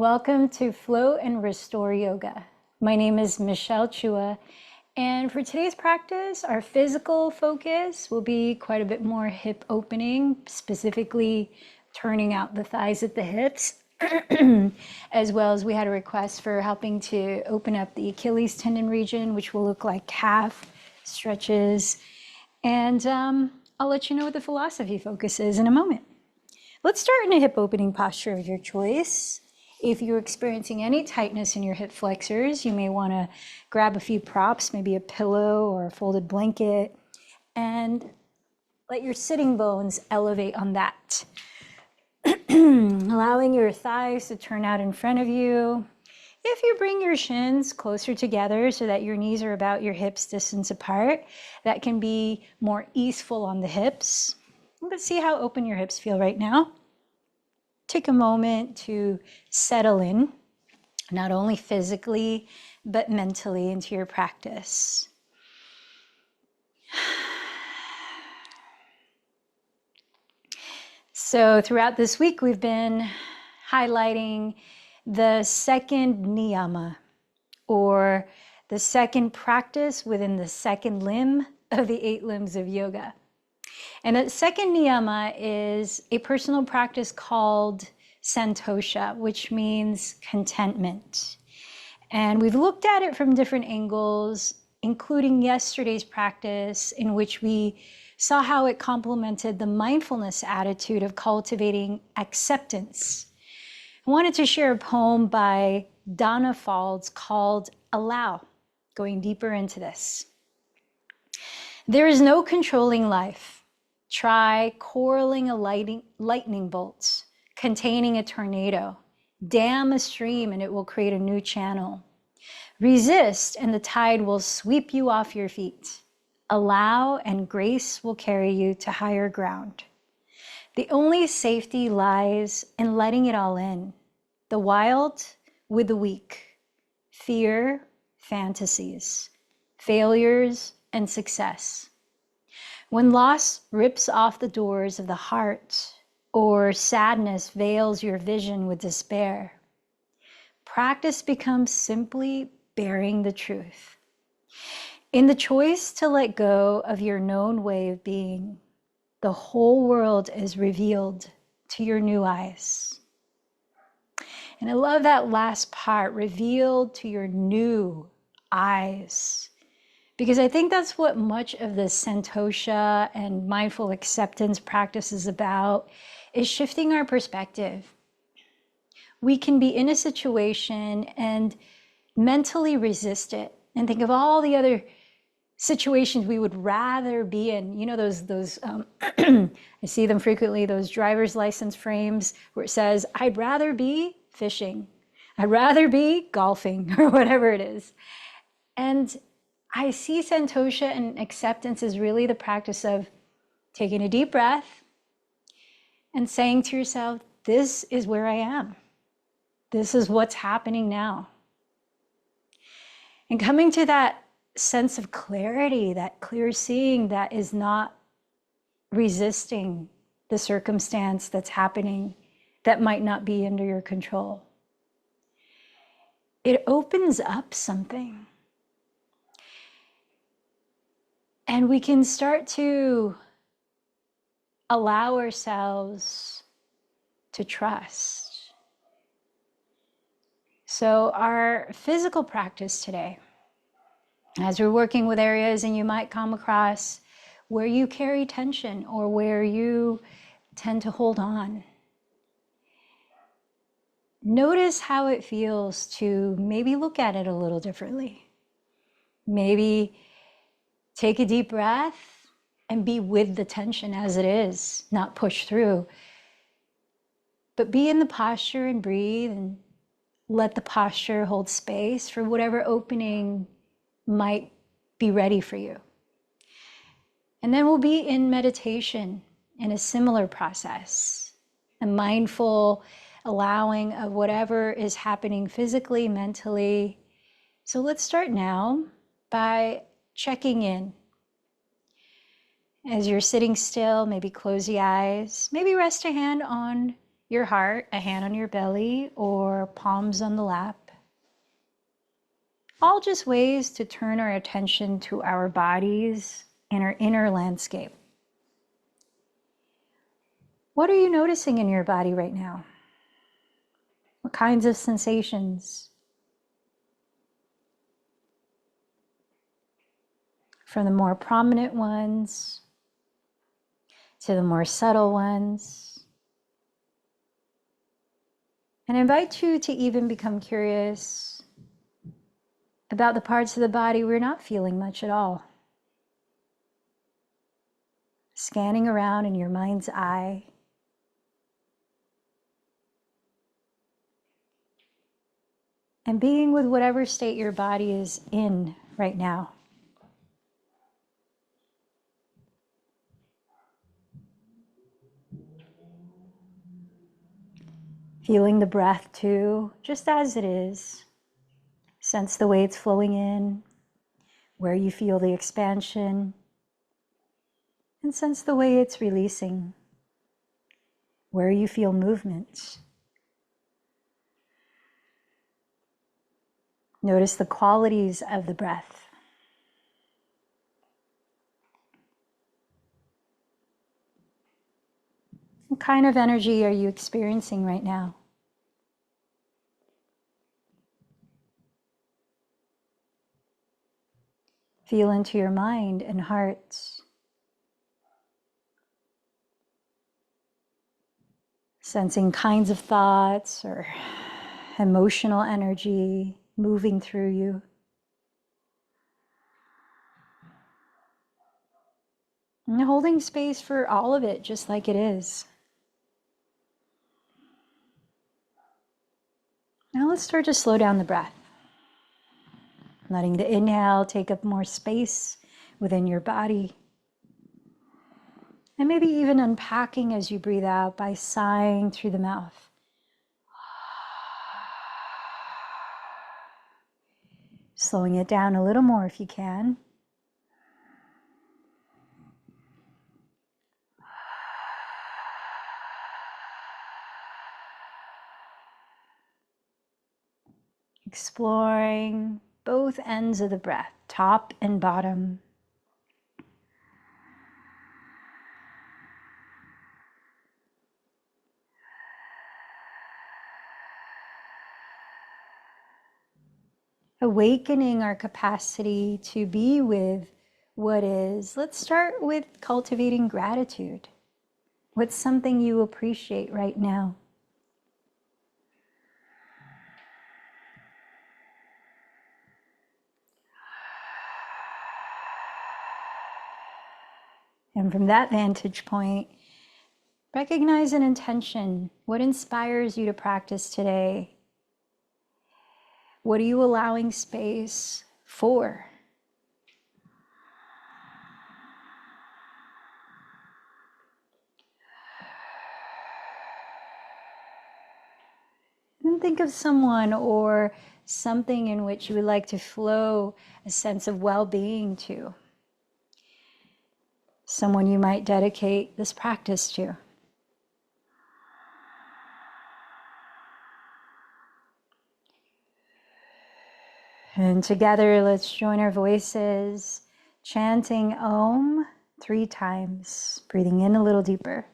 Welcome to Flow and Restore Yoga. My name is Michelle Chua, and for today's practice, our physical focus will be quite a bit more hip opening, specifically turning out the thighs at the hips, as well as we had a request for helping to open up the Achilles tendon region, which will look like calf stretches. And I'll let you know what the philosophy focus is in a moment. Let's start in a hip opening posture of your choice. If you're experiencing any tightness in your hip flexors, you may want to grab a few props, maybe a pillow or a folded blanket, and let your sitting bones elevate on that. Allowing your thighs to turn out in front of you. If you bring your shins closer together so that your knees are about your hips distance apart, that can be more easeful on the hips. Let's see how open your hips feel right now. Take a moment to settle in, not only physically, but mentally into your practice. So throughout this week, we've been highlighting the second niyama, or the second practice within the second limb of the 8 limbs of yoga. And that second niyama is a personal practice called santosha, which means contentment. And we've looked at it from different angles, including yesterday's practice, in which we saw how it complemented the mindfulness attitude of cultivating acceptance. I wanted to share a poem by Donna Faulds called Allow, going deeper into this. There is no controlling life. Try corralling a lightning bolt, containing a tornado. Dam a stream and it will create a new channel. Resist and the tide will sweep you off your feet. Allow and grace will carry you to higher ground. The only safety lies in letting it all in. The wild with the weak. Fear, fantasies, failures, and success. When loss rips off the doors of the heart, or sadness veils your vision with despair, practice becomes simply bearing the truth. In the choice to let go of your known way of being, the whole world is revealed to your new eyes. And I love that last part, revealed to your new eyes. Because I think that's what much of the santosha and mindful acceptance practice is about, is shifting our perspective. We can be in a situation and mentally resist it and think of all the other situations we would rather be in. You know, those I see them frequently, those driver's license frames where it says, I'd rather be fishing. I'd rather be golfing, or whatever it is. And I see santosha and acceptance as really the practice of taking a deep breath and saying to yourself, this is where I am. This is what's happening now. And coming to that sense of clarity, that clear seeing that is not resisting the circumstance that's happening that might not be under your control. It opens up something. And we can start to allow ourselves to trust. So our physical practice today, as we're working with areas and you might come across where you carry tension or where you tend to hold on, notice how it feels to maybe look at it a little differently. Maybe take a deep breath and be with the tension as it is, not push through. But be in the posture and breathe and let the posture hold space for whatever opening might be ready for you. And then we'll be in meditation in a similar process, a mindful allowing of whatever is happening physically, mentally. So let's start now by checking in. As you're sitting still, maybe close the eyes, maybe rest a hand on your heart, a hand on your belly, or palms on the lap. All just ways to turn our attention to our bodies and our inner landscape. What are you noticing in your body right now? What kinds of sensations? From the more prominent ones to the more subtle ones. And I invite you to even become curious about the parts of the body we're not feeling much at all. Scanning around in your mind's eye. And being with whatever state your body is in right now. Feeling the breath too, just as it is. Sense the way it's flowing in, where you feel the expansion, and sense the way it's releasing, where you feel movement. Notice the qualities of the breath. What kind of energy are you experiencing right now? Feel into your mind and heart. Sensing kinds of thoughts or emotional energy moving through you. And holding space for all of it just like it is. Now let's start to slow down the breath. Letting the inhale take up more space within your body. And maybe even unpacking as you breathe out by sighing through the mouth. Slowing it down a little more if you can. Exploring both ends of the breath, top and bottom. Awakening our capacity to be with what is. Let's start with cultivating gratitude. What's something you appreciate right now? And from that vantage point, recognize an intention. What inspires you to practice today? What are you allowing space for? And think of someone or something in which you would like to flow a sense of well-being to. Someone you might dedicate this practice to. And together, let's join our voices, chanting Om 3 times, breathing in a little deeper.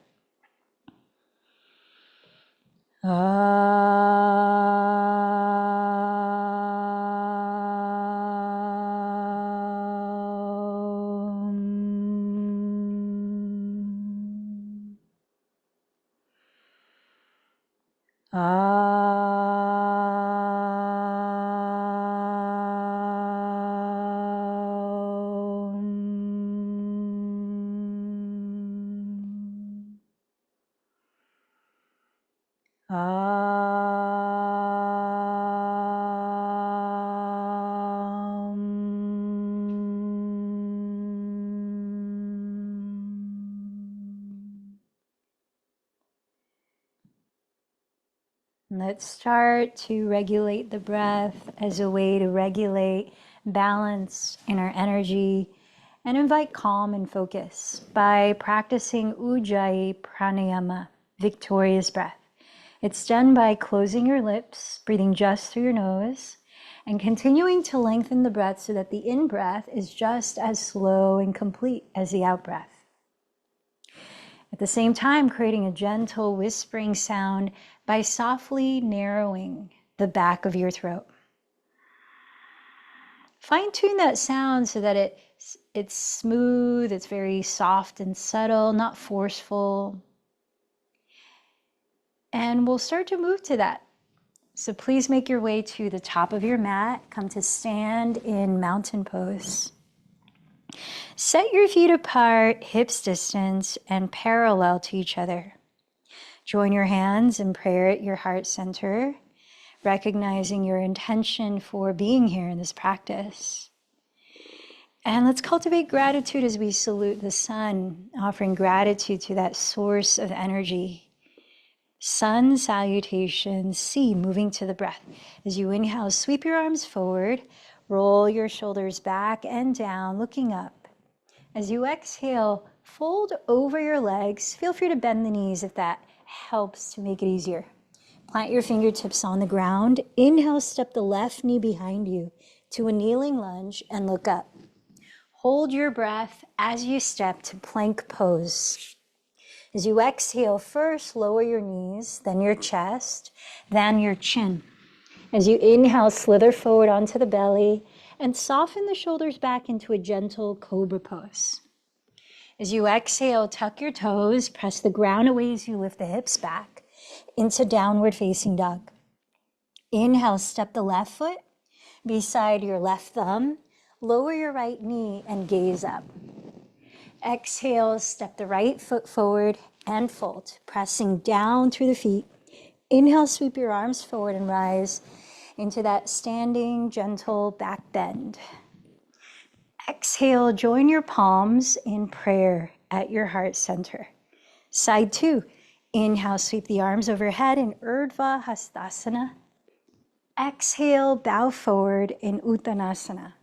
Let's start to regulate the breath as a way to regulate balance in our energy and invite calm and focus by practicing Ujjayi Pranayama, victorious breath. It's done by closing your lips, breathing just through your nose, and continuing to lengthen the breath so that the in-breath is just as slow and complete as the out-breath. At the same time, creating a gentle whispering sound by softly narrowing the back of your throat. Fine-tune that sound so that it's smooth, it's very soft and subtle, not forceful. And we'll start to move to that. So please make your way to the top of your mat. Come to stand in mountain pose. Set your feet apart, hips distance, and parallel to each other. Join your hands in prayer at your heart center, recognizing your intention for being here in this practice. And let's cultivate gratitude as we salute the sun, offering gratitude to that source of energy. Sun salutation, C, moving to the breath. As you inhale, sweep your arms forward, roll your shoulders back and down, looking up. As you exhale, fold over your legs. Feel free to bend the knees if that helps to make it easier. Plant your fingertips on the ground. Inhale, step the left knee behind you to a kneeling lunge and look up. Hold your breath as you step to plank pose. As you exhale, first lower your knees, then your chest, then your chin. As you inhale, slither forward onto the belly and soften the shoulders back into a gentle cobra pose. As you exhale, tuck your toes, press the ground away as you lift the hips back into downward facing dog. Inhale, step the left foot beside your left thumb, lower your right knee and gaze up. Exhale, step the right foot forward and fold, pressing down through the feet. Inhale, sweep your arms forward and rise into that standing, gentle back bend. Exhale, join your palms in prayer at your heart center. Side two, inhale, sweep the arms overhead in Urdhva Hastasana. Exhale, bow forward in Uttanasana.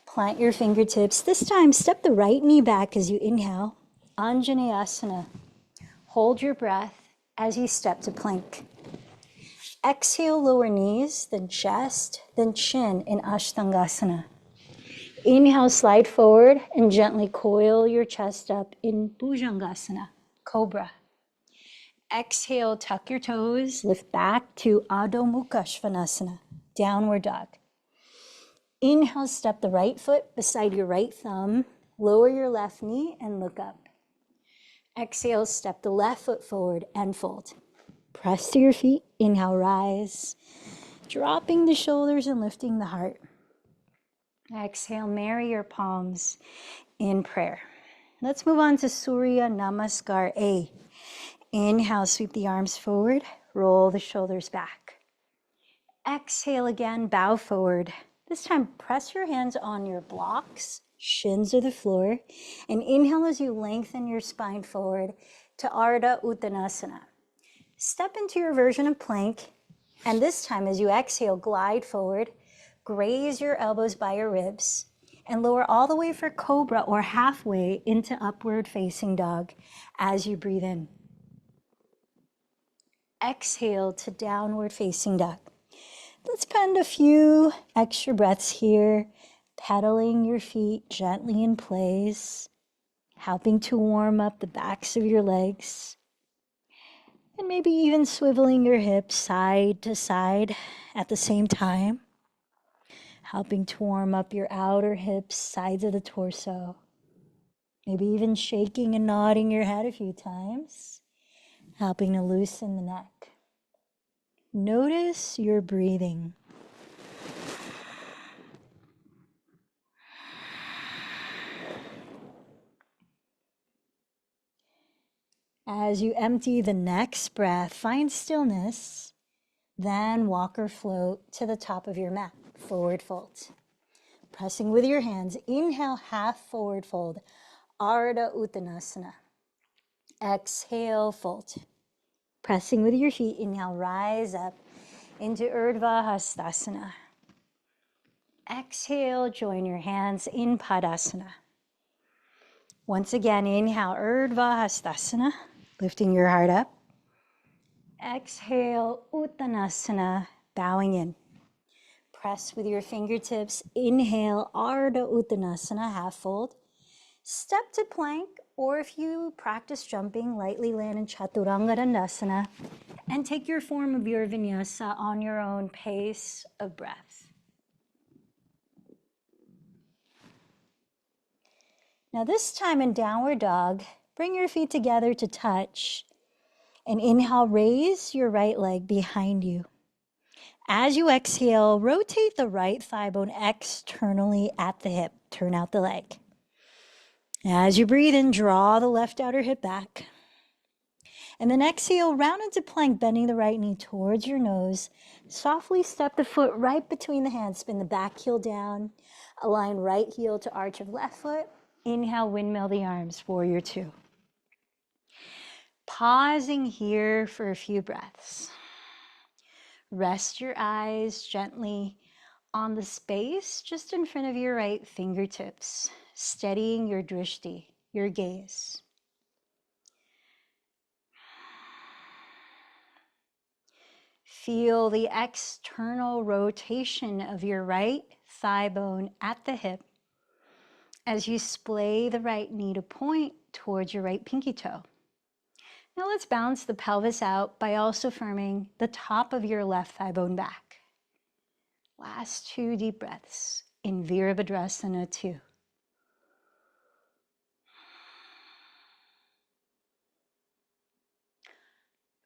Plant your fingertips. This time, step the right knee back as you inhale, Anjaneyasana. Hold your breath as you step to plank. Exhale, lower knees, then chest, then chin in Ashtangasana. Inhale, slide forward and gently coil your chest up in Bhujangasana, Cobra. Exhale, tuck your toes, lift back to Adho Mukha Svanasana, Downward Dog. Inhale, step the right foot beside your right thumb, lower your left knee and look up. Exhale, step the left foot forward and fold. Press to your feet, inhale, rise, dropping the shoulders and lifting the heart. Exhale, marry your palms in prayer. Let's move on to Surya Namaskar A. Inhale, sweep the arms forward, roll the shoulders back. Exhale again, bow forward. This time, press your hands on your blocks, shins or the floor, and inhale as you lengthen your spine forward to Ardha Uttanasana. Step into your version of plank, and this time as you exhale, glide forward, graze your elbows by your ribs, and lower all the way for cobra or halfway into upward facing dog as you breathe in. Exhale to downward facing dog. Let's spend a few extra breaths here, pedaling your feet gently in place, helping to warm up the backs of your legs, and maybe even swiveling your hips side to side at the same time, helping to warm up your outer hips, sides of the torso, maybe even shaking and nodding your head a few times, helping to loosen the neck. Notice your breathing. As you empty the next breath, find stillness, then walk or float to the top of your mat, forward fold. Pressing with your hands, inhale, half forward fold, Ardha Uttanasana. Exhale, fold. Pressing with your feet, inhale, rise up into Urdhva Hastasana. Exhale, join your hands in Padasana. Once again, inhale, Urdhva Hastasana, lifting your heart up. Exhale, Uttanasana, bowing in. Press with your fingertips. Inhale, Ardha Uttanasana, half fold. Step to plank, or if you practice jumping, lightly land in Chaturanga Dandasana, and take your form of your vinyasa on your own pace of breath. Now this time in downward dog, bring your feet together to touch, and inhale, raise your right leg behind you. As you exhale, rotate the right thigh bone externally at the hip. Turn out the leg. As you breathe in, draw the left outer hip back. And then exhale, round into plank, bending the right knee towards your nose. Softly step the foot right between the hands. Spin the back heel down. Align right heel to arch of left foot. Inhale, windmill the arms, warrior two. Pausing here for a few breaths. Rest your eyes gently on the space just in front of your right fingertips, steadying your drishti, your gaze. Feel the external rotation of your right thigh bone at the hip as you splay the right knee to point towards your right pinky toe. Now let's bounce the pelvis out by also firming the top of your left thigh bone back. Last two deep breaths in Virabhadrasana 2.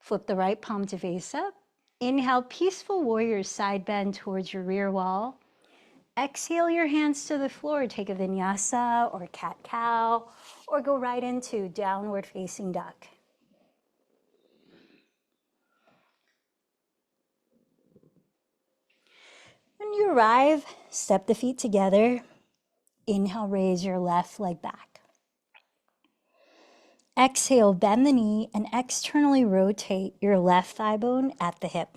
Flip the right palm to face up. Inhale, peaceful warrior, side bend towards your rear wall. Exhale your hands to the floor. Take a vinyasa or cat-cow, or go right into downward facing dog. When you arrive, step the feet together. Inhale, raise your left leg back. Exhale, bend the knee and externally rotate your left thigh bone at the hip.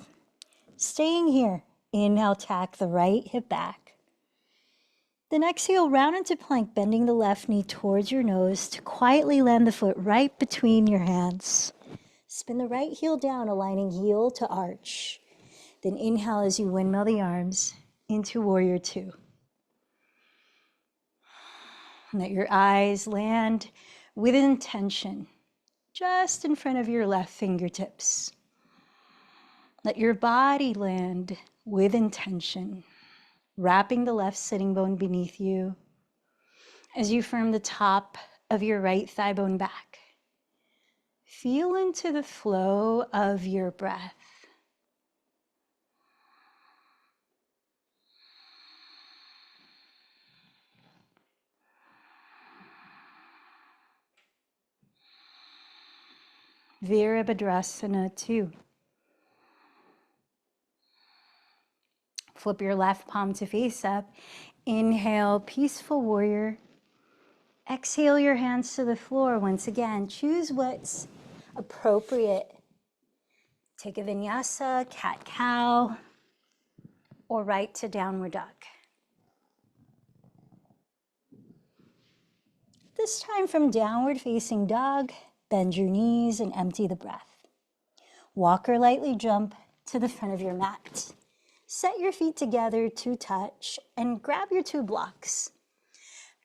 Staying here, inhale, tack the right hip back. Then exhale, round into plank, bending the left knee towards your nose to quietly land the foot right between your hands. Spin the right heel down, aligning heel to arch. Then inhale as you windmill the arms into warrior two. Let your eyes land with intention just in front of your left fingertips. Let your body land with intention, wrapping the left sitting bone beneath you as you firm the top of your right thigh bone back. Feel into the flow of your breath. Virabhadrasana 2. Flip your left palm to face up. Inhale, peaceful warrior. Exhale your hands to the floor. Once again, choose what's appropriate. Take a vinyasa, cat-cow, or right to downward dog. This time from downward facing dog, bend your knees and empty the breath. Walk or lightly jump to the front of your mat. Set your feet together to touch and grab your two blocks.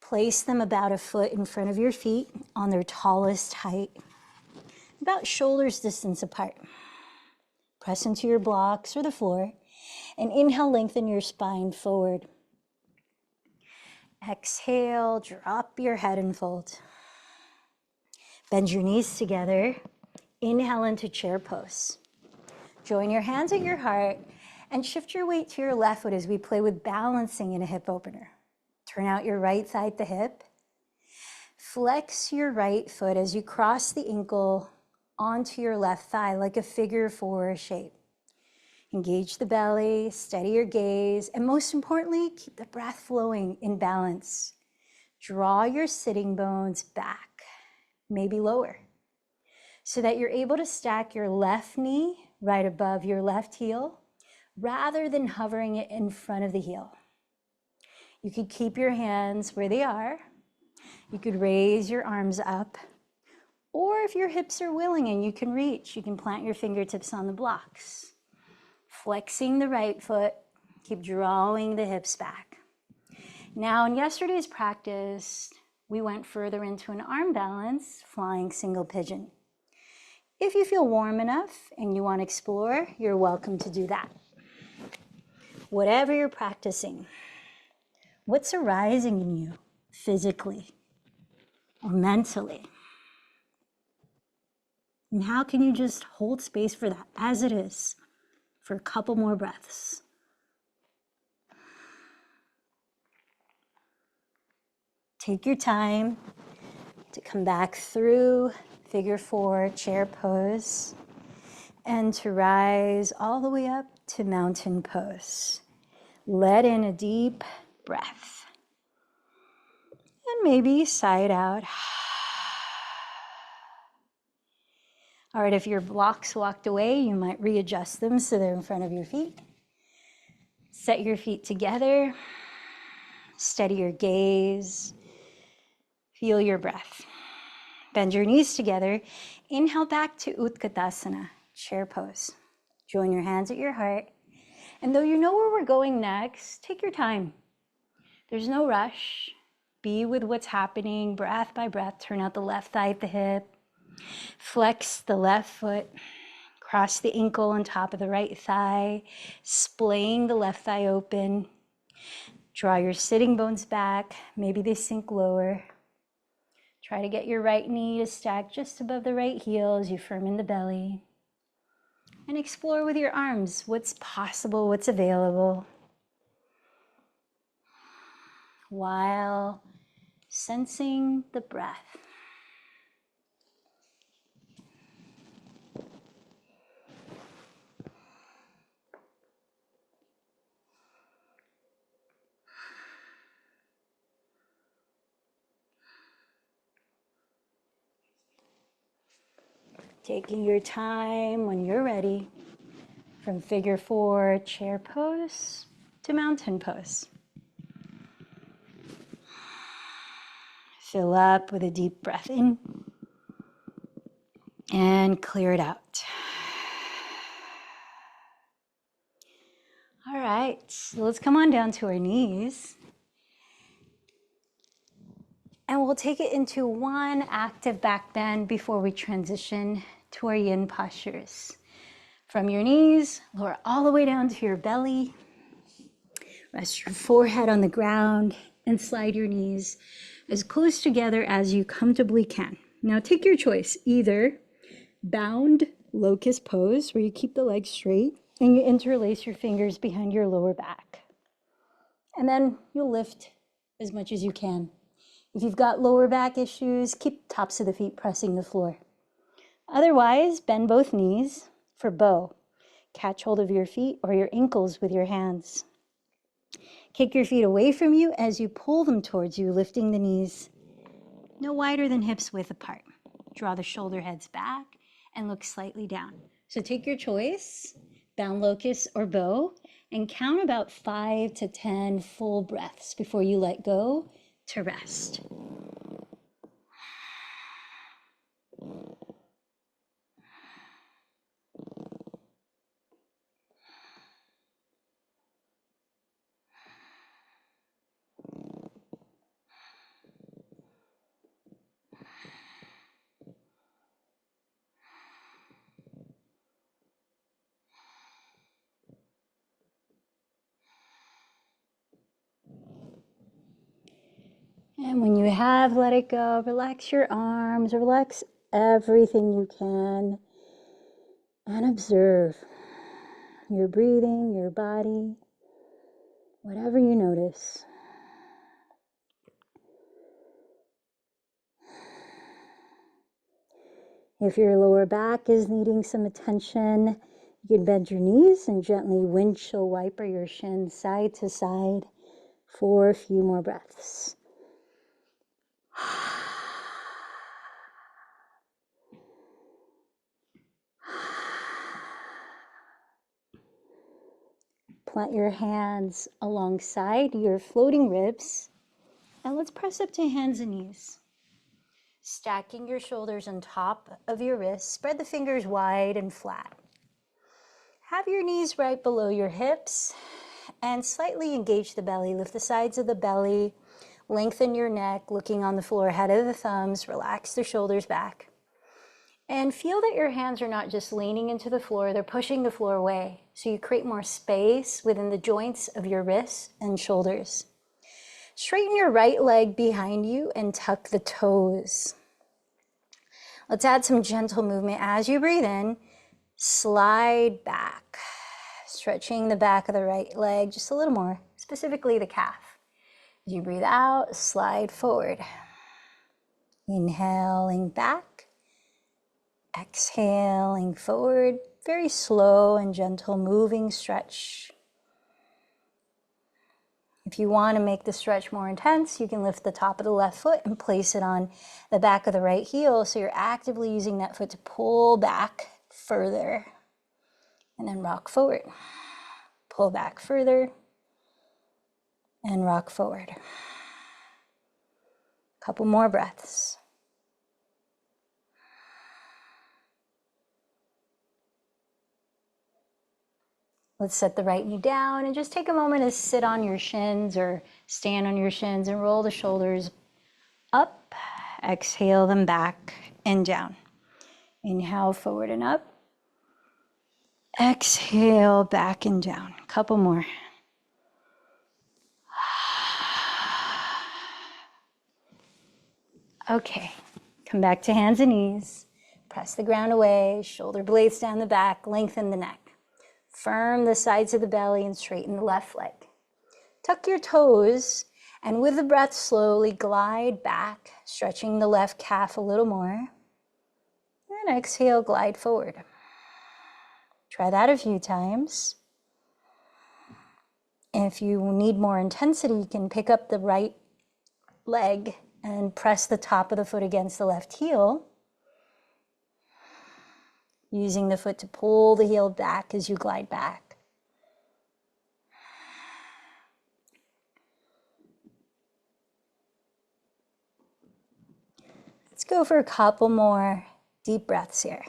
Place them about a foot in front of your feet on their tallest height, about shoulders distance apart. Press into your blocks or the floor and inhale, lengthen your spine forward. Exhale, drop your head and fold. Bend your knees together. Inhale into chair pose. Join your hands at your heart and shift your weight to your left foot as we play with balancing in a hip opener. Turn out your right thigh at the hip. Flex your right foot as you cross the ankle onto your left thigh like a figure four shape. Engage the belly, steady your gaze, and most importantly, keep the breath flowing in balance. Draw your sitting bones back, maybe lower, so that you're able to stack your left knee right above your left heel, rather than hovering it in front of the heel. You could keep your hands where they are. You could raise your arms up, Or if your hips are willing and you can reach, you can plant your fingertips on the blocks. Flexing the right foot, keep drawing the hips back. Now in yesterday's practice, we went further into an arm balance, flying single pigeon. If you feel warm enough and you want to explore, you're welcome to do that. Whatever you're practicing, what's arising in you physically or mentally? And how can you just hold space for that as it is for a couple more breaths? Take your time to come back through figure 4 chair pose and to rise all the way up to mountain pose. Let in a deep breath and maybe sigh it out. All right, if your blocks walked away, you might readjust them so they're in front of your feet. Set your feet together. Steady your gaze. Feel your breath. Bend your knees together. Inhale back to Utkatasana, chair pose. Join your hands at your heart. And though you know where we're going next, take your time. There's no rush. Be with what's happening, breath by breath. Turn out the left thigh at the hip. Flex the left foot. Cross the ankle on top of the right thigh. Splaying the left thigh open. Draw your sitting bones back. Maybe they sink lower. Try to get your right knee to stack just above the right heel as you firm in the belly. And explore with your arms what's possible, what's available, while sensing the breath. Taking your time when you're ready, from figure 4 chair pose to mountain pose. Fill up with a deep breath in and clear it out. All right, so let's come on down to our knees. And we'll take it into one active back bend before we transition to our yin postures. From your knees, lower all the way down to your belly. Rest your forehead on the ground and slide your knees as close together as you comfortably can. Now take your choice, either bound locust pose, where you keep the legs straight and you interlace your fingers behind your lower back. And then you'll lift as much as you can. If you've got lower back issues, keep tops of the feet pressing the floor. Otherwise, bend both knees for bow. Catch hold of your feet or your ankles with your hands. Kick your feet away from you as you pull them towards you, lifting the knees no wider than hips width apart. Draw the shoulder heads back and look slightly down. So take your choice, bound locust or bow, and count about 5 to 10 full breaths before you let go to rest. And when you have let it go, relax your arms, relax everything you can, and observe your breathing, your body, whatever you notice. If your lower back is needing some attention, you can bend your knees and gently windshield wiper your shins side to side for a few more breaths. Plant your hands alongside your floating ribs, and let's press up to hands and knees. Stacking your shoulders on top of your wrists, spread the fingers wide and flat. Have your knees right below your hips and slightly engage the belly. Lift the sides of the belly, lengthen your neck, looking on the floor, head of the thumbs, relax the shoulders back. And feel that your hands are not just leaning into the floor, they're pushing the floor away. So you create more space within the joints of your wrists and shoulders. Straighten your right leg behind you and tuck the toes. Let's add some gentle movement as you breathe in. Slide back, stretching the back of the right leg just a little more, specifically the calf. As you breathe out, slide forward. Inhaling back, exhaling forward. Very slow and gentle moving stretch. If you want to make the stretch more intense, you can lift the top of the left foot and place it on the back of the right heel, so you're actively using that foot to pull back further. And then rock forward. Pull back further and rock forward. Couple more breaths. Let's set the right knee down and just take a moment to sit on your shins or stand on your shins and roll the shoulders up. Exhale them back and down. Inhale forward and up. Exhale back and down. Couple more. Okay, come back to hands and knees. Press the ground away, shoulder blades down the back, lengthen the neck. Firm the sides of the belly and straighten the left leg. Tuck your toes and with the breath slowly glide back, stretching the left calf a little more. And exhale, glide forward. Try that a few times. If you need more intensity, you can pick up the right leg and press the top of the foot against the left heel, using the foot to pull the heel back as you glide back. Let's go for a couple more deep breaths here.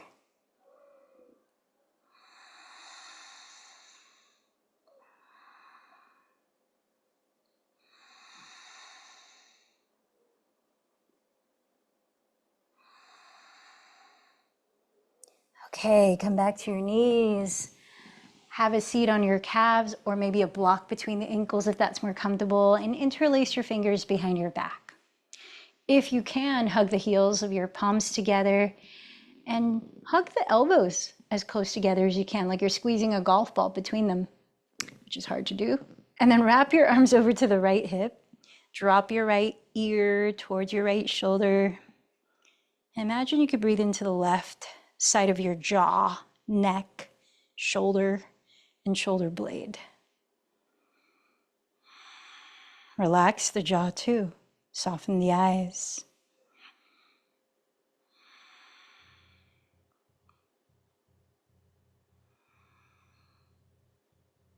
Okay, come back to your knees. Have a seat on your calves or maybe a block between the ankles if that's more comfortable, and interlace your fingers behind your back. If you can, hug the heels of your palms together and hug the elbows as close together as you can, like you're squeezing a golf ball between them, which is hard to do. And then wrap your arms over to the right hip. Drop your right ear towards your right shoulder. Imagine you could breathe into the left side of your jaw, neck, shoulder, and shoulder blade. Relax the jaw too. Soften the eyes.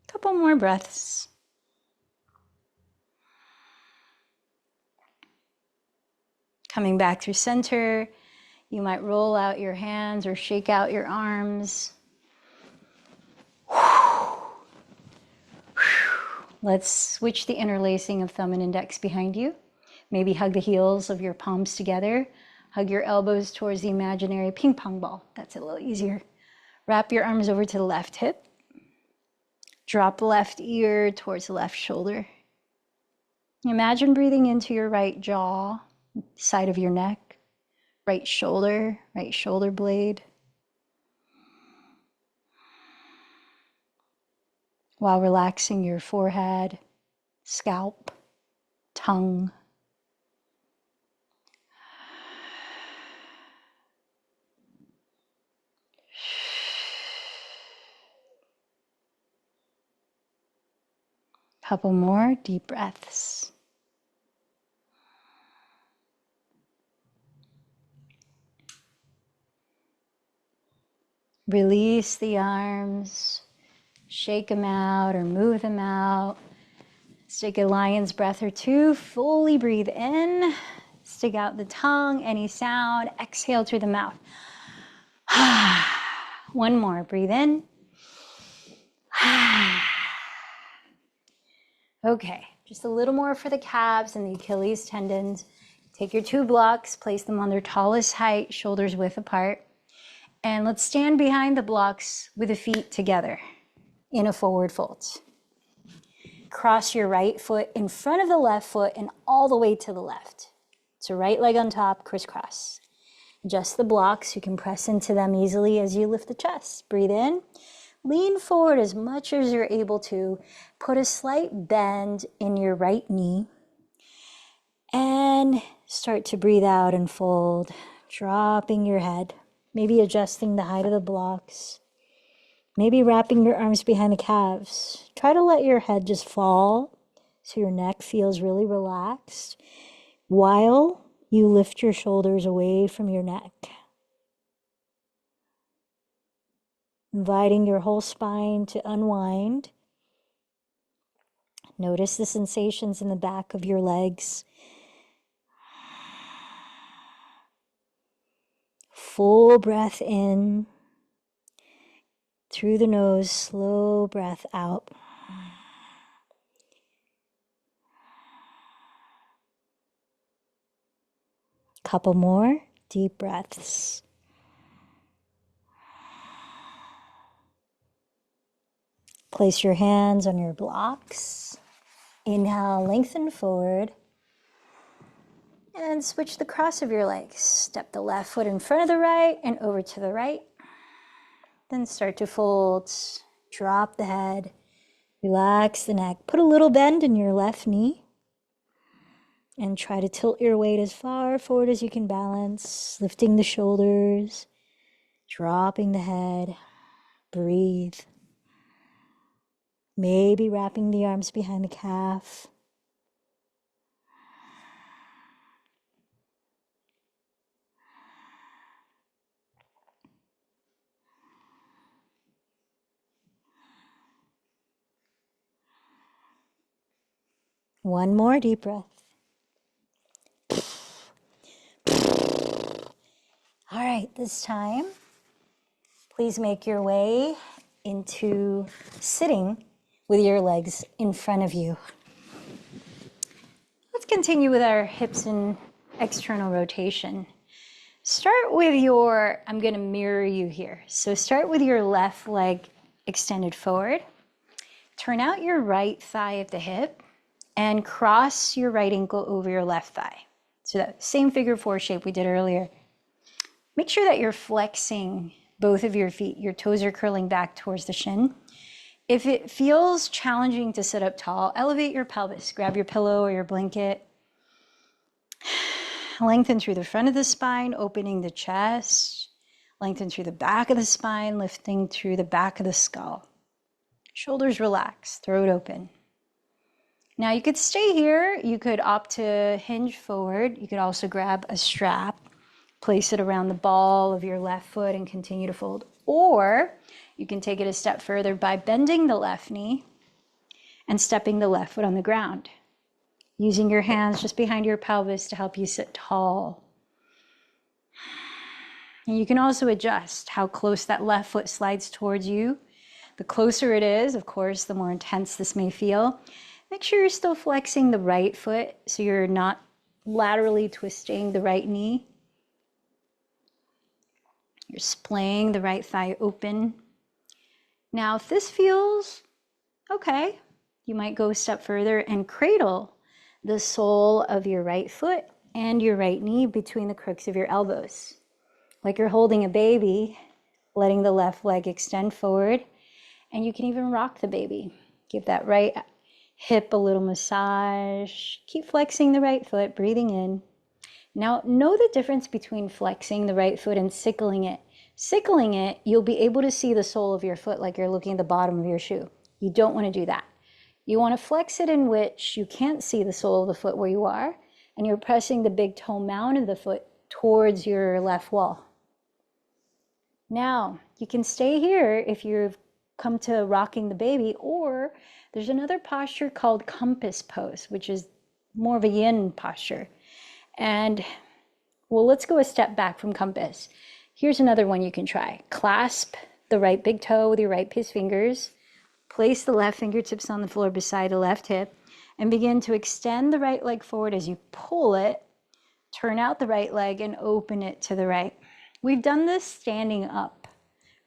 Couple more breaths. Coming back through center, you might roll out your hands or shake out your arms. Let's switch the interlacing of thumb and index behind you. Maybe hug the heels of your palms together. Hug your elbows towards the imaginary ping pong ball. That's a little easier. Wrap your arms over to the left hip. Drop the left ear towards the left shoulder. Imagine breathing into your right jaw, side of your neck, right shoulder blade. While relaxing your forehead, scalp, tongue. Couple more deep breaths. Release the arms, shake them out or move them out. Let's take a lion's breath or two. Fully breathe in. Stick out the tongue, any sound. Exhale through the mouth. One more. Breathe in. Okay, just a little more for the calves and the Achilles tendons. Take your 2 blocks, place them on their tallest height, shoulders width apart. And let's stand behind the blocks with the feet together in a forward fold. Cross your right foot in front of the left foot and all the way to the left. So right leg on top, crisscross. Adjust the blocks. You can press into them easily as you lift the chest. Breathe in. Lean forward as much as you're able to. Put a slight bend in your right knee. And start to breathe out and fold, dropping your head. Maybe adjusting the height of the blocks. Maybe wrapping your arms behind the calves. Try to let your head just fall so your neck feels really relaxed while you lift your shoulders away from your neck. Inviting your whole spine to unwind. Notice the sensations in the back of your legs. Full breath in. Through the nose, slow breath out. Couple more deep breaths. Place your hands on your blocks. Inhale, lengthen forward. And switch the cross of your legs. Step the left foot in front of the right and over to the right. Then start to fold. Drop the head. Relax the neck. Put a little bend in your left knee. And try to tilt your weight as far forward as you can balance. Lifting the shoulders. Dropping the head. Breathe. Maybe wrapping the arms behind the calf. One more deep breath. All right, this time, please make your way into sitting with your legs in front of you. Let's continue with our hips and external rotation. Start with your, I'm going to mirror you here. So start with your left leg extended forward. Turn out your right thigh at the hip and cross your right ankle over your left thigh. So that same figure 4 shape we did earlier. Make sure that you're flexing both of your feet. Your toes are curling back towards the shin. If it feels challenging to sit up tall, elevate your pelvis. Grab your pillow or your blanket. Lengthen through the front of the spine, opening the chest. Lengthen through the back of the spine, lifting through the back of the skull. Shoulders relaxed, throat open. Now you could stay here. You could opt to hinge forward. You could also grab a strap, place it around the ball of your left foot and continue to fold. Or you can take it a step further by bending the left knee and stepping the left foot on the ground. Using your hands just behind your pelvis to help you sit tall. And you can also adjust how close that left foot slides towards you. The closer it is, of course, the more intense this may feel. Make sure you're still flexing the right foot so you're not laterally twisting the right knee. You're splaying the right thigh open. Now, if this feels okay, you might go a step further and cradle the sole of your right foot and your right knee between the crooks of your elbows. Like you're holding a baby, letting the left leg extend forward, and you can even rock the baby. Give that right hip a little massage. Keep flexing the right foot, breathing in. Now, know the difference between flexing the right foot and sickling it. Sickling it, you'll be able to see the sole of your foot like you're looking at the bottom of your shoe. You don't want to do that. You want to flex it in which you can't see the sole of the foot where you are, and you're pressing the big toe mound of the foot towards your left wall. Now, you can stay here if you've come to rocking the baby, or there's another posture called compass pose, which is more of a yin posture. And well, let's go a step back from compass. Here's another one you can try. Clasp the right big toe with your right fingers. Place the left fingertips on the floor beside the left hip and begin to extend the right leg forward as you pull it. Turn out the right leg and open it to the right. We've done this standing up,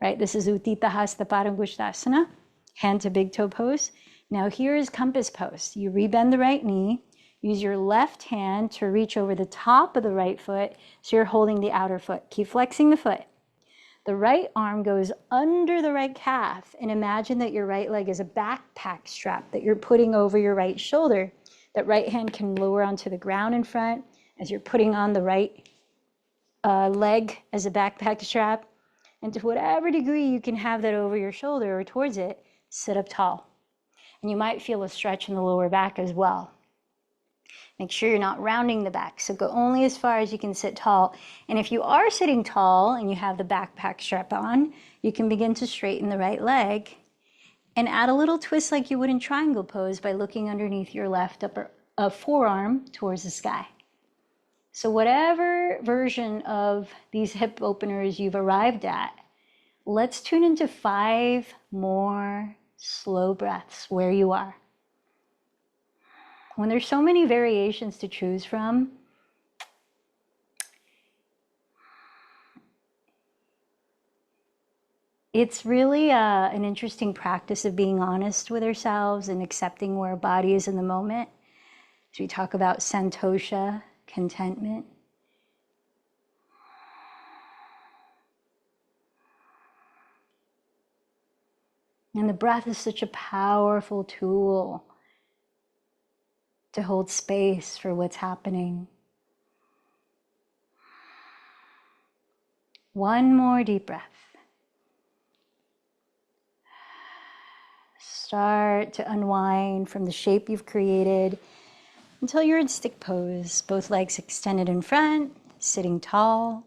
right? This is Utthita Hasta Padangusthasana, hand to big toe pose. Now here is compass pose. You rebend the right knee. Use your left hand to reach over the top of the right foot so you're holding the outer foot. Keep flexing the foot. The right arm goes under the right calf, and imagine that your right leg is a backpack strap that you're putting over your right shoulder. That right hand can lower onto the ground in front as you're putting on the right leg as a backpack strap. And to whatever degree you can have that over your shoulder or towards it, sit up tall. And you might feel a stretch in the lower back as well. Make sure you're not rounding the back, so go only as far as you can sit tall. And if you are sitting tall and you have the backpack strap on, you can begin to straighten the right leg and add a little twist like you would in triangle pose by looking underneath your left upper forearm towards the sky. So whatever version of these hip openers you've arrived at, let's tune into 5 more slow breaths where you are. When there's so many variations to choose from, it's really an interesting practice of being honest with ourselves and accepting where our body is in the moment. So we talk about santosha, contentment. And the breath is such a powerful tool to hold space for what's happening. One more deep breath. Start to unwind from the shape you've created until you're in stick pose, both legs extended in front, sitting tall,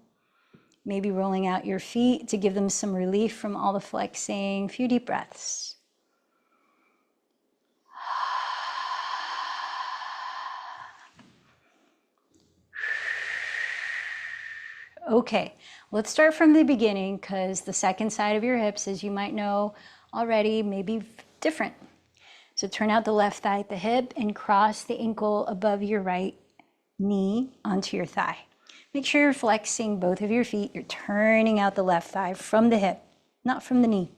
maybe rolling out your feet to give them some relief from all the flexing. A few deep breaths. Okay, let's start from the beginning because the second side of your hips, as you might know already, may be different. So turn out the left thigh at the hip and cross the ankle above your right knee onto your thigh. Make sure you're flexing both of your feet. You're turning out the left thigh from the hip, not from the knee.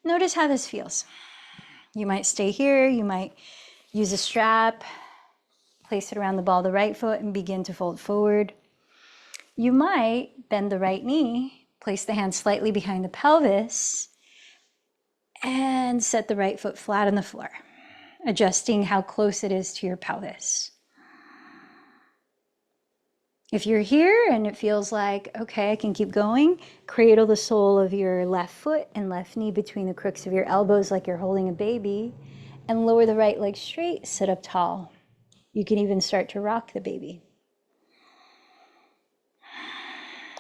Notice how this feels. You might stay here. You might use a strap, place it around the ball of the right foot and begin to fold forward. You might bend the right knee, place the hand slightly behind the pelvis, and set the right foot flat on the floor, adjusting how close it is to your pelvis. If you're here and it feels like, okay, I can keep going, cradle the sole of your left foot and left knee between the crooks of your elbows like you're holding a baby, and lower the right leg straight, sit up tall. You can even start to rock the baby.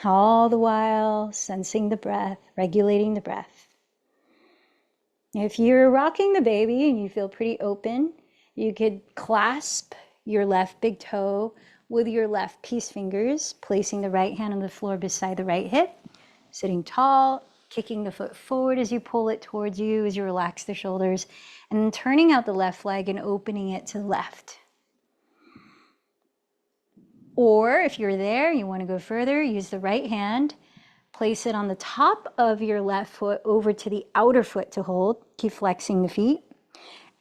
All the while sensing the breath, regulating the breath. If you're rocking the baby and you feel pretty open, you could clasp your left big toe with your left peace fingers, placing the right hand on the floor beside the right hip, sitting tall, kicking the foot forward as you pull it towards you as you relax the shoulders, and then turning out the left leg and opening it to the left. Or if you're there, you want to go further, use the right hand, place it on the top of your left foot over to the outer foot to hold. Keep flexing the feet.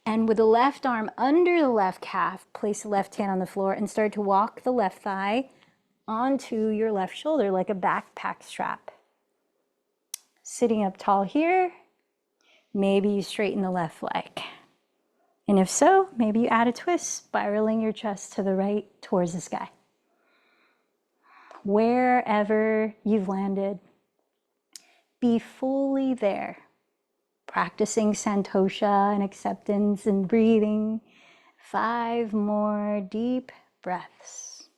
And with the left arm under the left calf, place the left hand on the floor and start to walk the left thigh onto your left shoulder like a backpack strap. Sitting up tall here, maybe you straighten the left leg. And if so, maybe you add a twist, spiraling your chest to the right towards the sky. Wherever you've landed, be fully there, practicing santosha and acceptance and breathing. 5 more deep breaths.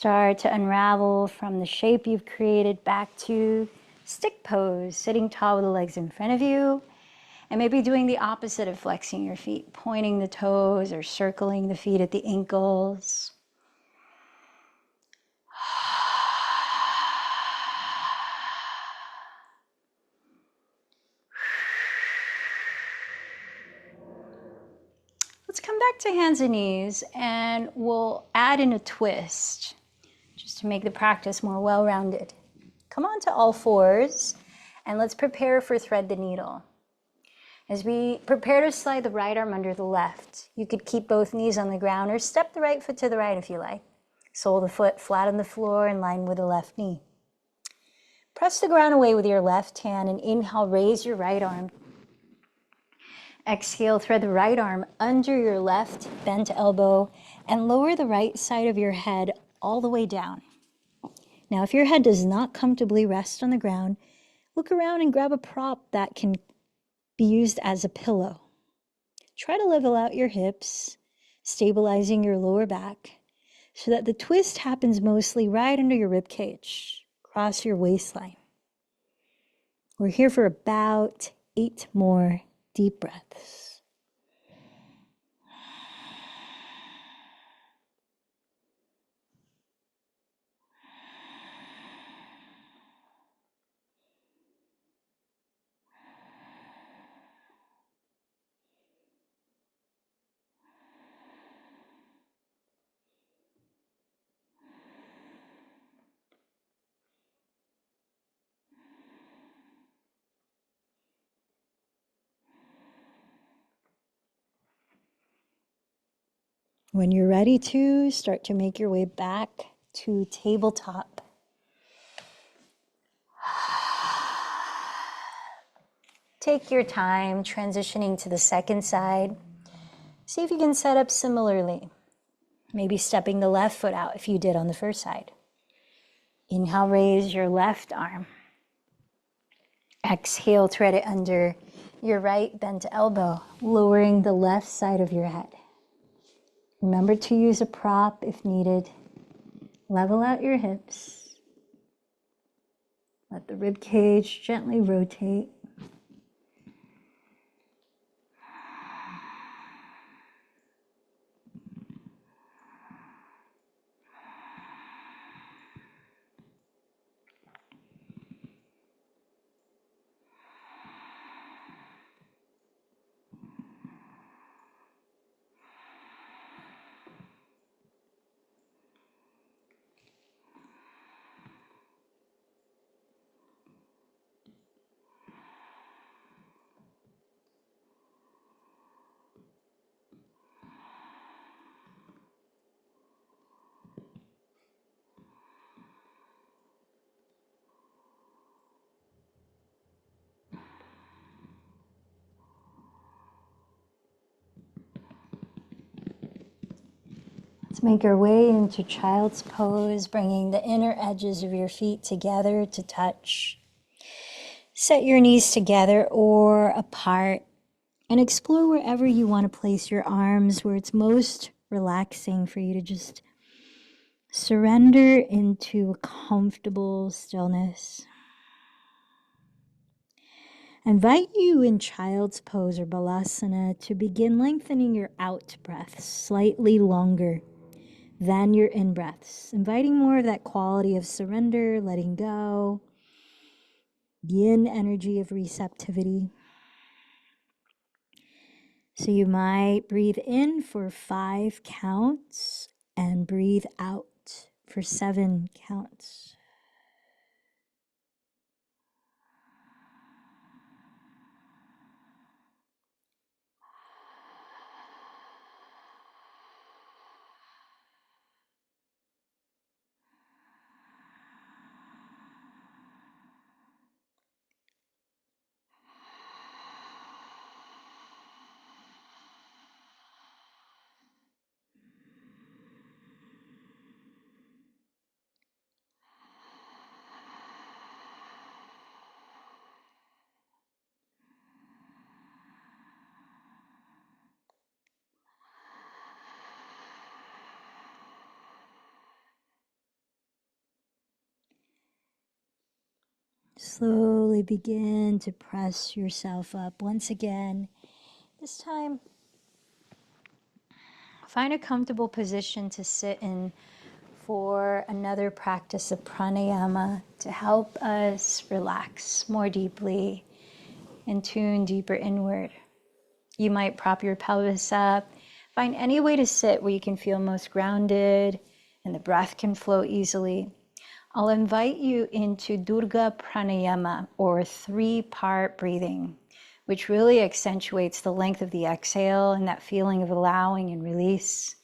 Start to unravel from the shape you've created back to stick pose, sitting tall with the legs in front of you, and maybe doing the opposite of flexing your feet, pointing the toes or circling the feet at the ankles. Let's come back to hands and knees, and we'll add in a twist just to make the practice more well-rounded. Come on to all fours, and let's prepare for thread the needle. As we prepare to slide the right arm under the left, you could keep both knees on the ground or step the right foot to the right if you like. Sole of the foot flat on the floor in line with the left knee. Press the ground away with your left hand and inhale, raise your right arm. Exhale, thread the right arm under your left bent elbow and lower the right side of your head all the way down. Now, if your head does not comfortably rest on the ground, look around and grab a prop that can be used as a pillow. Try to level out your hips, stabilizing your lower back so that the twist happens mostly right under your rib cage, across your waistline. We're here for about 8 more deep breaths. When you're ready to, start to make your way back to tabletop. Take your time transitioning to the second side. See if you can set up similarly. Maybe stepping the left foot out if you did on the first side. Inhale, raise your left arm. Exhale, thread it under your right bent elbow, lowering the left side of your head. Remember to use a prop if needed. Level out your hips. Let the rib cage gently rotate. Let's make our way into child's pose, bringing the inner edges of your feet together to touch. Set your knees together or apart and explore wherever you want to place your arms, where it's most relaxing for you to just surrender into a comfortable stillness. I invite you in child's pose or balasana to begin lengthening your out breaths slightly longer than your in breaths, inviting more of that quality of surrender, letting go, yin energy of receptivity. So you might breathe in for 5 counts and breathe out for 7 counts. Slowly begin to press yourself up. Once again, this time, find a comfortable position to sit in for another practice of pranayama to help us relax more deeply and tune deeper inward. You might prop your pelvis up. Find any way to sit where you can feel most grounded and the breath can flow easily. I'll invite you into Durga Pranayama, or three-part breathing, which really accentuates the length of the exhale and that feeling of allowing and release.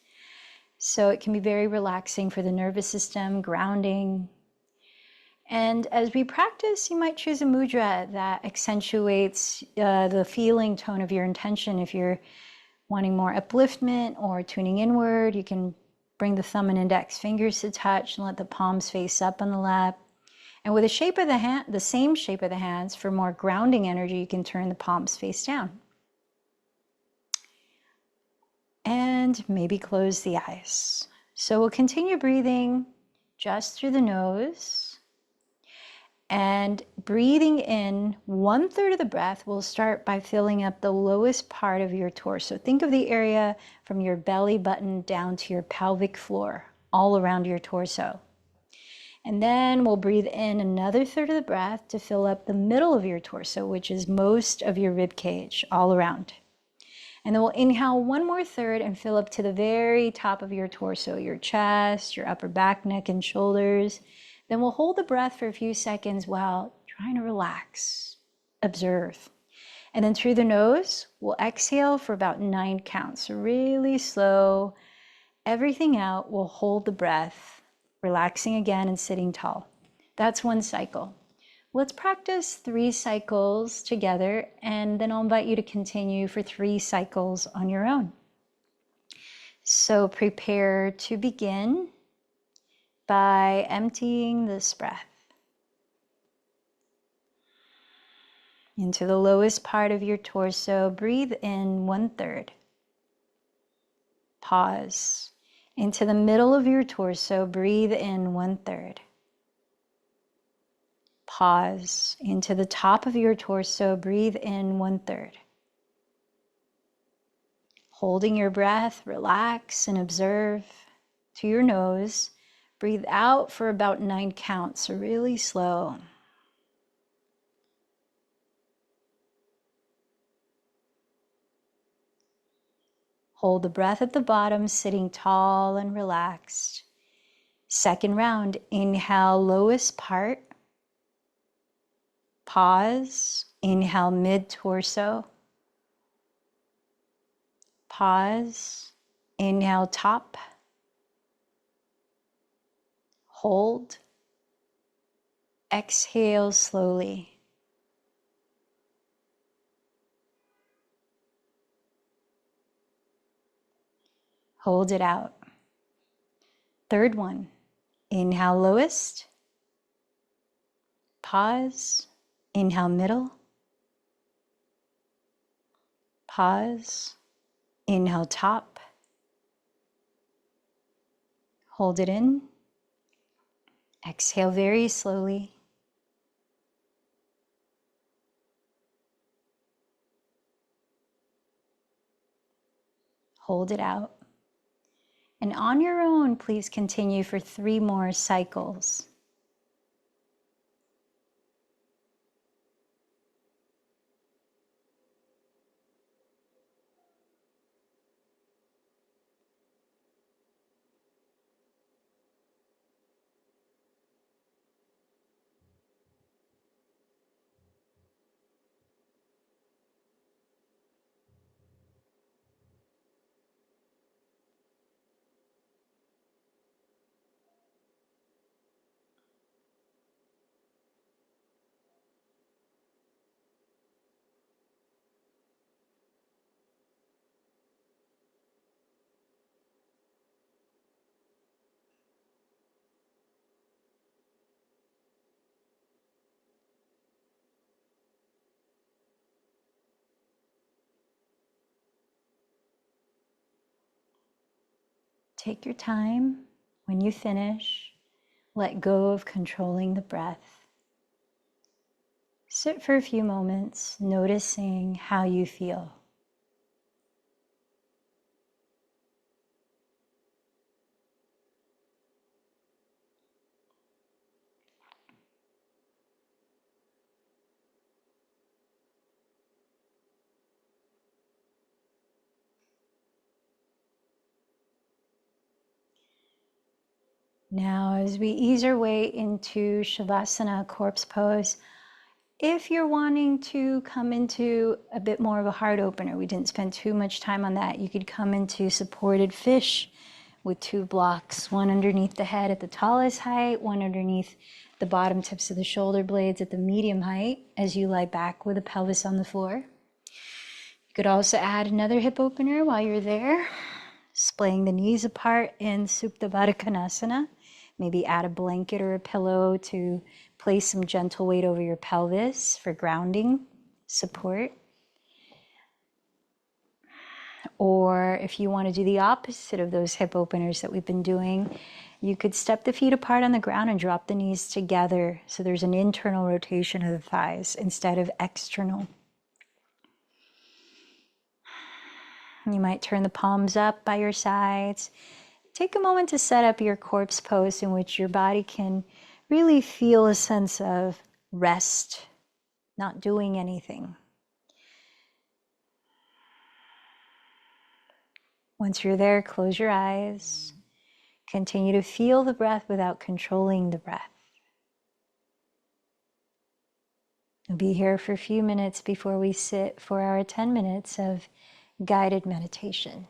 So it can be very relaxing for the nervous system, grounding. And as we practice, you might choose a mudra that accentuates the feeling tone of your intention. If you're wanting more upliftment or tuning inward, you can bring the thumb and index fingers to touch and let the palms face up on the lap. And with the shape of the hand, the same shape of the hands, for more grounding energy, you can turn the palms face down. And maybe close the eyes. So we'll continue breathing just through the nose. And breathing in 1/3 of the breath, we'll start by filling up the lowest part of your torso. Think of the area from your belly button down to your pelvic floor, all around your torso. And then we'll breathe in another 1/3 of the breath to fill up the middle of your torso, which is most of your rib cage, all around. And then we'll inhale one more 1/3 and fill up to the very top of your torso, your chest, your upper back, neck, and shoulders. Then we'll hold the breath for a few seconds while trying to relax, observe. And then through the nose, we'll exhale for about 9 counts. So really slow, everything out. We'll hold the breath, relaxing again and sitting tall. That's one cycle. Let's practice 3 cycles together, and then I'll invite you to continue for 3 cycles on your own. So prepare to begin by emptying this breath into the lowest part of your torso. Breathe in 1/3. Pause. Into the middle of your torso, breathe in 1/3. Pause. Into the top of your torso, breathe in 1/3. Holding your breath, relax and observe to your nose. Breathe out for about 9 counts, so really slow. Hold the breath at the bottom, sitting tall and relaxed. Second round, inhale lowest part. Pause, inhale mid-torso. Pause, inhale top. Hold. Exhale slowly. Hold it out. Third one, inhale lowest. Pause, inhale middle. Pause, inhale top. Hold it in. Exhale very slowly. Hold it out. And on your own, please continue for 3 more cycles. Take your time. When you finish, let go of controlling the breath. Sit for a few moments, noticing how you feel. Now, as we ease our way into Shavasana, corpse pose, if you're wanting to come into a bit more of a heart opener, we didn't spend too much time on that. You could come into supported fish with 2 blocks, one underneath the head at the tallest height, one underneath the bottom tips of the shoulder blades at the medium height as you lie back with the pelvis on the floor. You could also add another hip opener while you're there, splaying the knees apart in Supta Baddha Konasana. Maybe add a blanket or a pillow to place some gentle weight over your pelvis for grounding support. Or if you want to do the opposite of those hip openers that we've been doing, you could step the feet apart on the ground and drop the knees together so there's an internal rotation of the thighs instead of external. You might turn the palms up by your sides. Take a moment to set up your corpse pose in which your body can really feel a sense of rest, not doing anything. Once you're there, close your eyes. Continue to feel the breath without controlling the breath. We'll be here for a few minutes before we sit for our 10 minutes of guided meditation.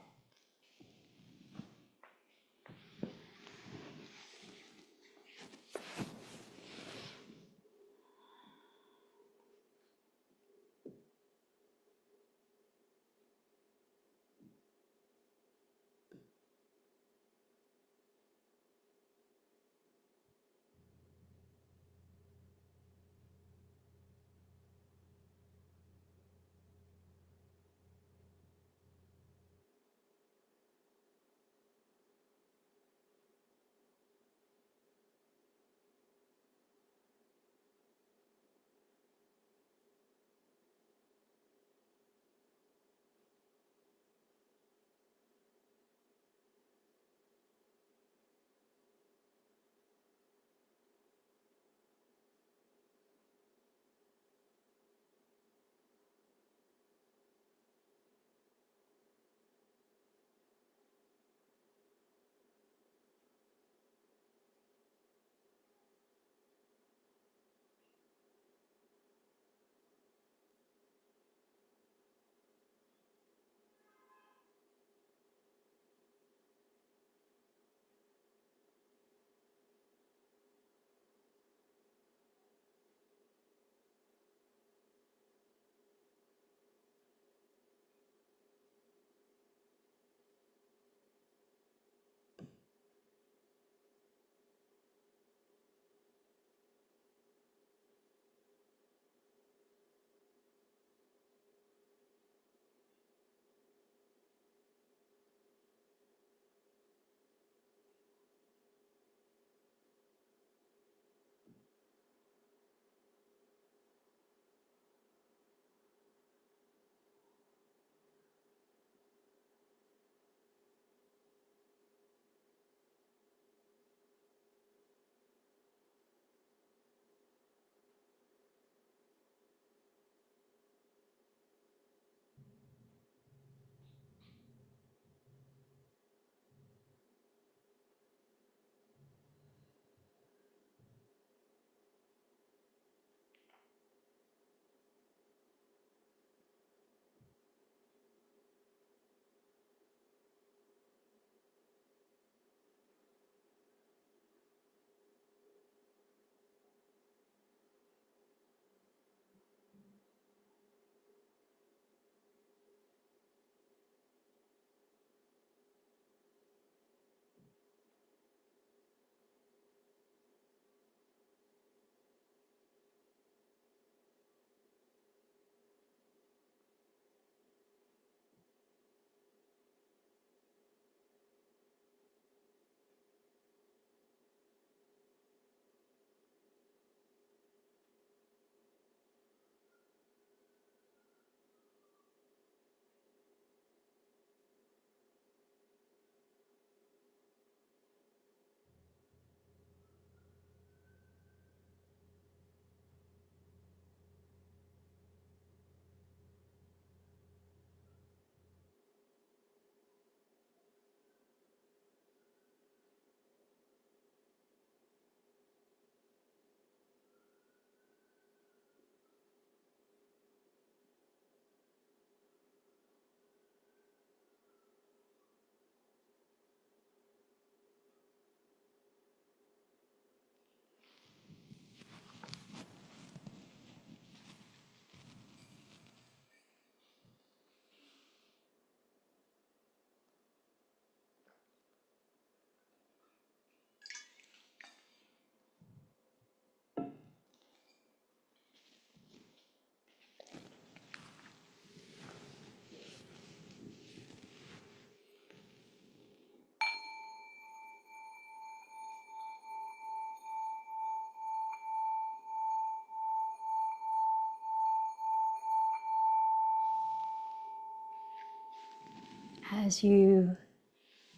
As you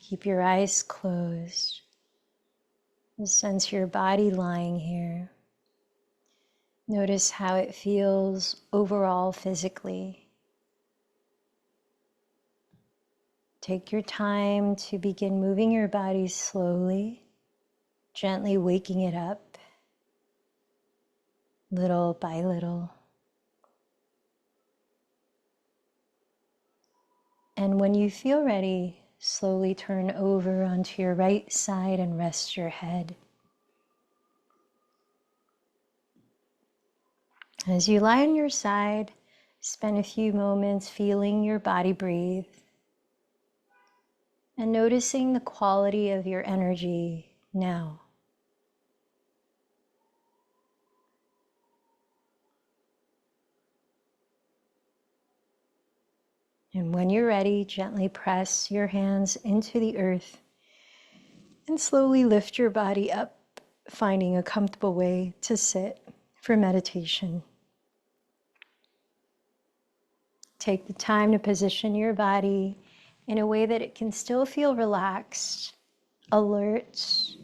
keep your eyes closed, just sense your body lying here. Notice how it feels overall physically. Take your time to begin moving your body slowly, gently waking it up, little by little. And when you feel ready, slowly turn over onto your right side and rest your head. As you lie on your side, spend a few moments feeling your body breathe and noticing the quality of your energy now. And when you're ready, gently press your hands into the earth and slowly lift your body up, finding a comfortable way to sit for meditation. Take the time to position your body in a way that it can still feel relaxed, alert,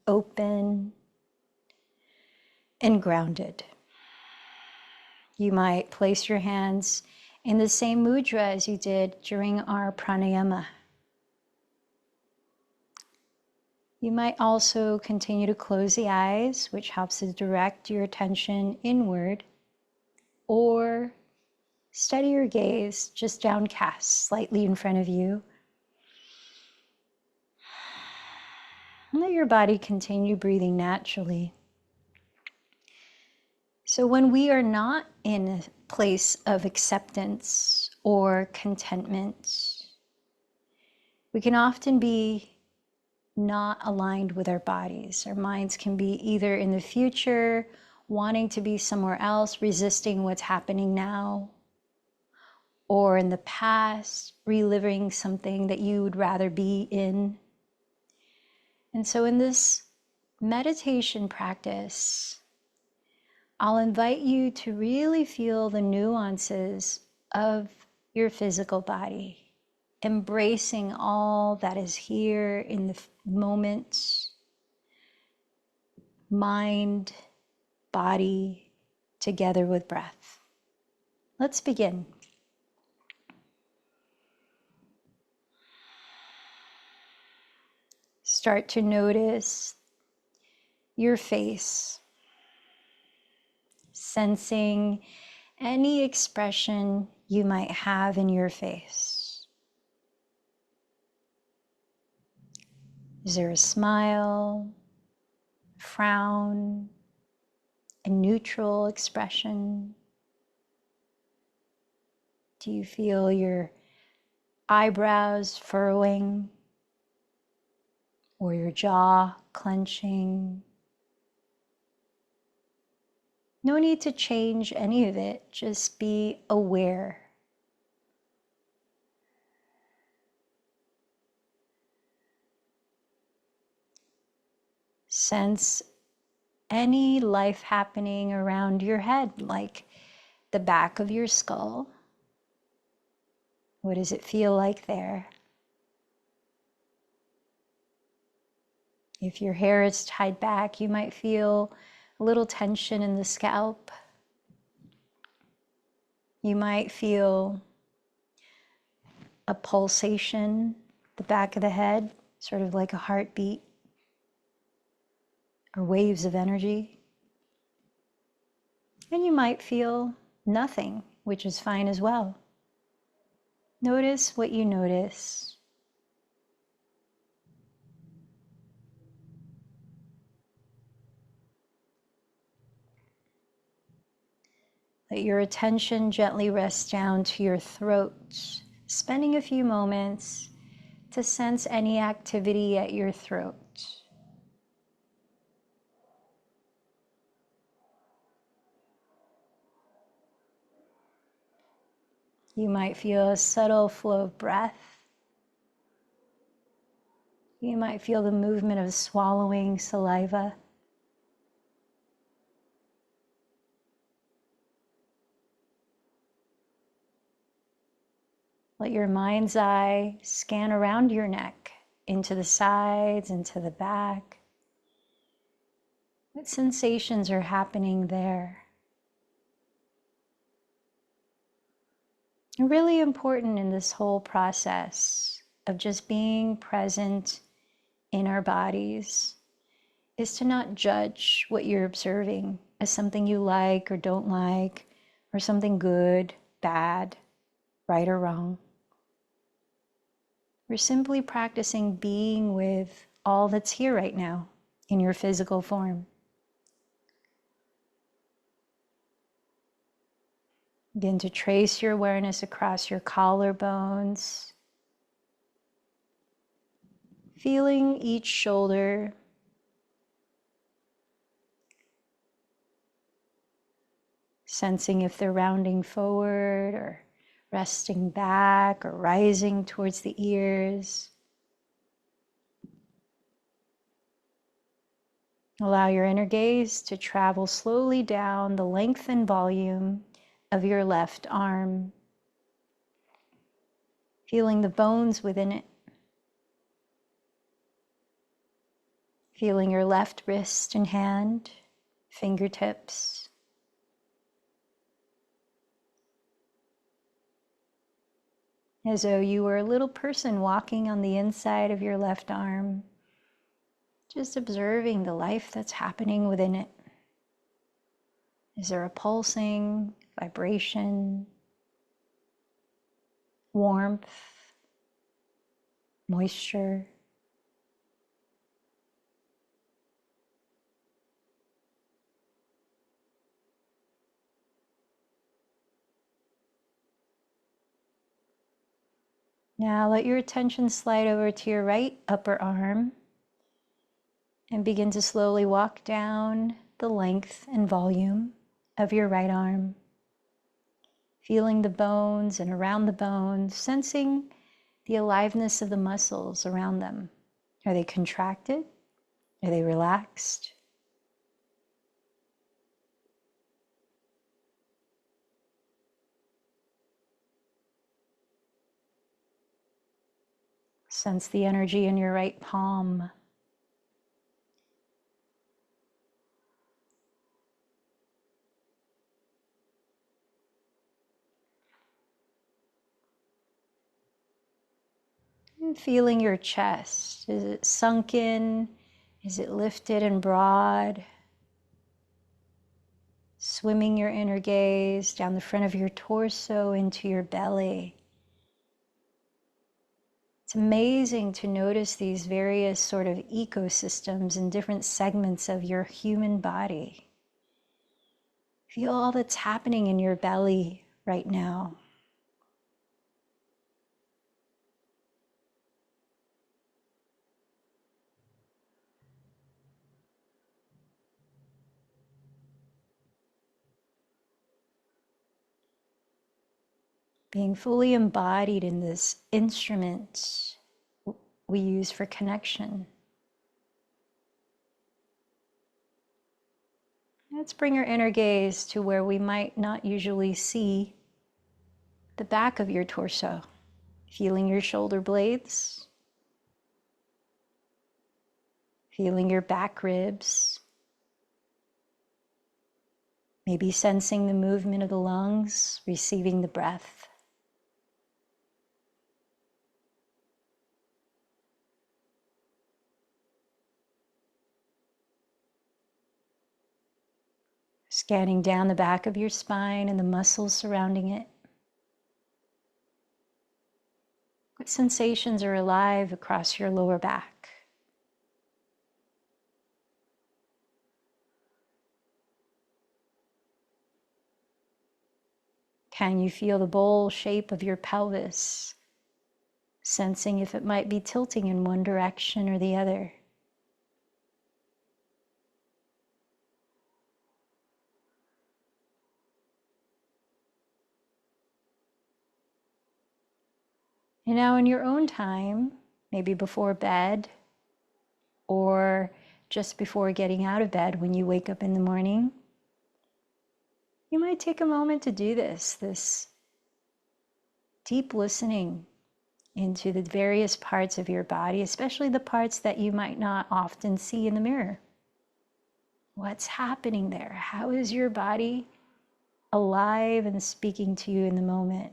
open, and grounded. You might place your hands in the same mudra as you did during our pranayama. You might also continue to close the eyes, which helps to direct your attention inward, or steady your gaze just downcast, slightly in front of you. And let your body continue breathing naturally. So when we are not in a place of acceptance or contentment, we can often be not aligned with our bodies. Our minds can be either in the future, wanting to be somewhere else, resisting what's happening now, or in the past, reliving something that you would rather be in. And so in this meditation practice, I'll invite you to really feel the nuances of your physical body, embracing all that is here in the moment, mind, body, together with breath. Let's begin. Start to notice your face, sensing any expression you might have in your face. Is there a smile, frown, a neutral expression? Do you feel your eyebrows furrowing or your jaw clenching? No need to change any of it, just be aware. Sense any life happening around your head, like the back of your skull. What does it feel like there? If your hair is tied back, you might feel a little tension in the scalp. You might feel a pulsation, the back of the head, sort of like a heartbeat or waves of energy. And you might feel nothing, which is fine as well. Notice what you notice. Let your attention gently rest down to your throat, spending a few moments to sense any activity at your throat. You might feel a subtle flow of breath. You might feel the movement of swallowing saliva. Let your mind's eye scan around your neck, into the sides, into the back. What sensations are happening there? Really important in this whole process of just being present in our bodies is to not judge what you're observing as something you like or don't like, or something good, bad, right or wrong. We're simply practicing being with all that's here right now in your physical form. Begin to trace your awareness across your collarbones, feeling each shoulder, sensing if they're rounding forward or resting back or rising towards the ears. Allow your inner gaze to travel slowly down the length and volume of your left arm, feeling the bones within it, feeling your left wrist and hand, fingertips, as though you were a little person walking on the inside of your left arm, just observing the life that's happening within it. Is there a pulsing, vibration, warmth, moisture? Now let your attention slide over to your right upper arm and begin to slowly walk down the length and volume of your right arm, feeling the bones and around the bones, sensing the aliveness of the muscles around them. Are they contracted? Are they relaxed? Sense the energy in your right palm. And feeling your chest. Is it sunken? Is it lifted and broad? Swimming your inner gaze down the front of your torso into your belly. It's amazing to notice these various sort of ecosystems and different segments of your human body. Feel all that's happening in your belly right now. Being fully embodied in this instrument we use for connection. Let's bring our inner gaze to where we might not usually see the back of your torso. Feeling your shoulder blades, feeling your back ribs, maybe sensing the movement of the lungs, receiving the breath. Scanning down the back of your spine and the muscles surrounding it. What sensations are alive across your lower back? Can you feel the bowl shape of your pelvis? Sensing if it might be tilting in one direction or the other. And now in your own time, maybe before bed or just before getting out of bed when you wake up in the morning, you might take a moment to do this deep listening into the various parts of your body, especially the parts that you might not often see in the mirror. What's happening there? How is your body alive and speaking to you in the moment?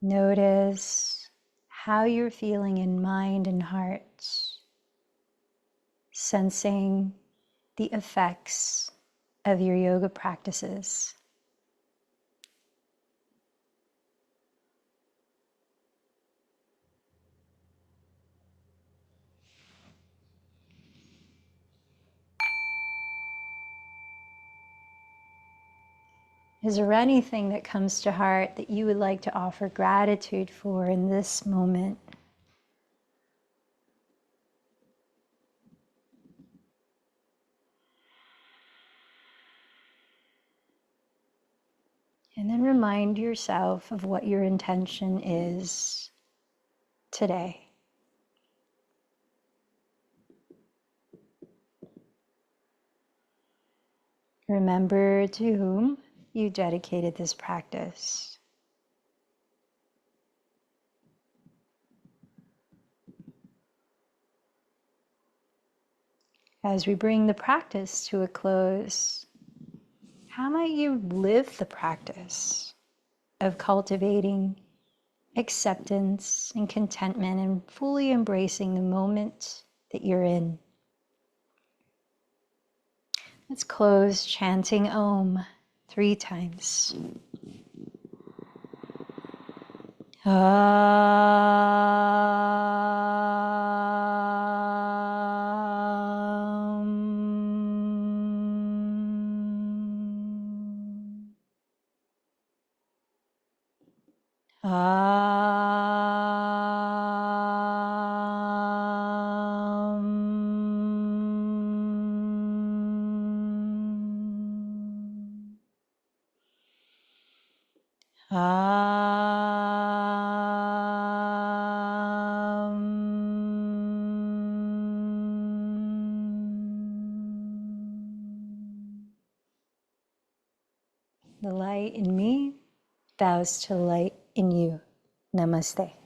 Notice how you're feeling in mind and heart, sensing the effects of your yoga practices. Is there anything that comes to heart that you would like to offer gratitude for in this moment? And then remind yourself of what your intention is today. Remember to whom you dedicated this practice. As we bring the practice to a close, how might you live the practice of cultivating acceptance and contentment and fully embracing the moment that you're in? Let's close chanting Om 3 times. The light in me bows to the light in you. Namaste.